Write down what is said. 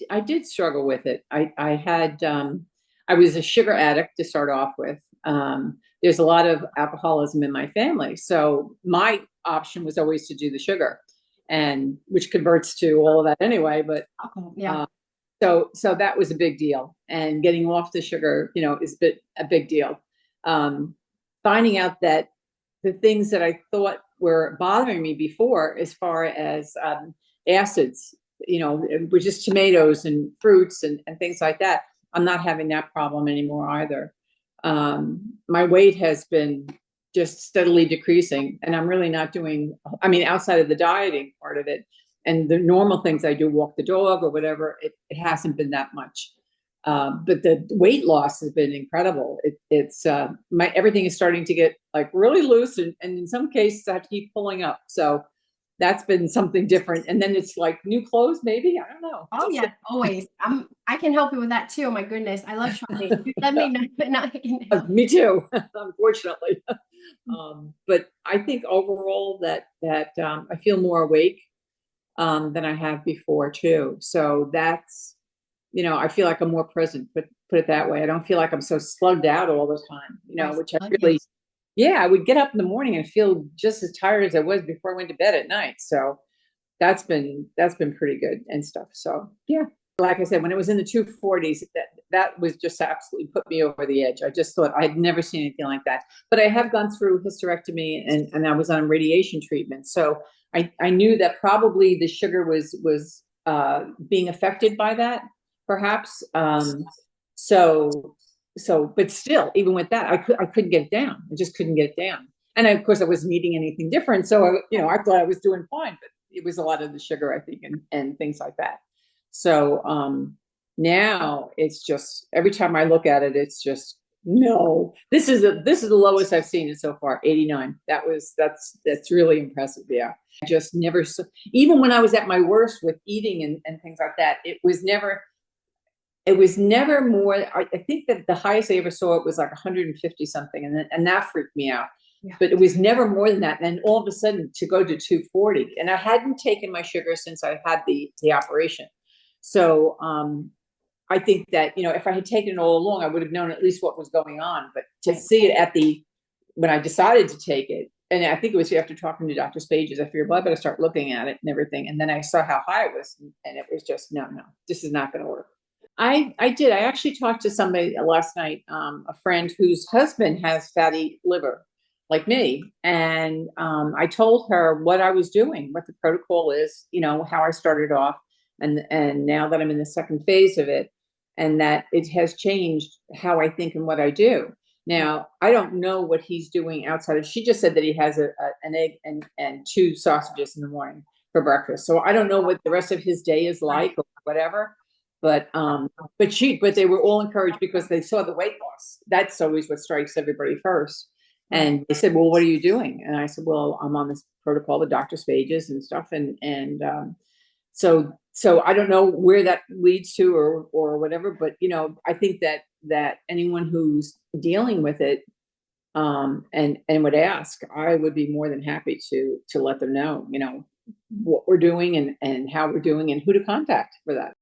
I did struggle with it. I had I was a sugar addict to start off with. There's a lot of alcoholism in my family, so my option was always to do the sugar, and which converts to all of that anyway. But Yeah. so that was a big deal, and getting off the sugar, is a big deal. Finding out that the things that I thought were bothering me before, as far as acids, which is tomatoes and fruits and things like that, I'm not having that problem anymore either. My weight has been just steadily decreasing, and I'm really not doing, I mean, outside of the dieting part of it and the normal things I do, walk the dog or whatever, it hasn't been that much. But the weight loss has been incredible. It's everything is starting to get like really loose, and in some cases I have to keep pulling up. So that's been something different. And then it's like new clothes, maybe, I don't know. Oh yeah, always. I can help you with that too. Oh my goodness, I love shopping. You let me know, but now I can help. Me too, unfortunately. But I think overall that I feel more awake than I have before too. So that's, I feel like I'm more present, but put it that way. I don't feel like I'm so slugged out all the time, which I really, I would get up in the morning and feel just as tired as I was before I went to bed at night. So that's been pretty good and stuff. So yeah, like I said, when it was in the 240s, that was just absolutely put me over the edge. I just thought I'd never seen anything like that. But I have gone through hysterectomy, and I was on radiation treatment. So I knew that probably the sugar was being affected by that, perhaps. But still, even with that, I couldn't get it down. I just couldn't get it down. And of course, I wasn't eating anything different. So, I thought I was doing fine, but it was a lot of the sugar, I think, and things like that. So now it's just, every time I look at it, it's just, no, this is the lowest I've seen it so far, 89. That's really impressive. Yeah. I just never, even when I was at my worst with eating and things like that, it was never more. I think that the highest I ever saw it was like 150 something, and that freaked me out. Yeah. But it was never more than that. And then all of a sudden to go to 240, and I hadn't taken my sugar since I had the operation. So I think that, if I had taken it all along, I would have known at least what was going on. But to see it when I decided to take it, and I think it was after talking to Dr. Spages, I figured, well, I better start looking at it and everything. And then I saw how high it was, and it was just, no, this is not going to work. I did. I actually talked to somebody last night, a friend whose husband has fatty liver, like me. And I told her what I was doing, what the protocol is, how I started off, and now that I'm in the second phase of it, and that it has changed how I think and what I do. Now, I don't know what he's doing outside of, she just said that he has an egg and 2 sausages in the morning for breakfast. So I don't know what the rest of his day is like or whatever. But they were all encouraged because they saw the weight loss. That's always what strikes everybody first. And they said, well, what are you doing? And I said, well, I'm on this protocol with Dr. Spages and stuff. And so I don't know where that leads to or whatever, but, I think that anyone who's dealing with it, and would ask, I would be more than happy to let them know, what we're doing and how we're doing and who to contact for that.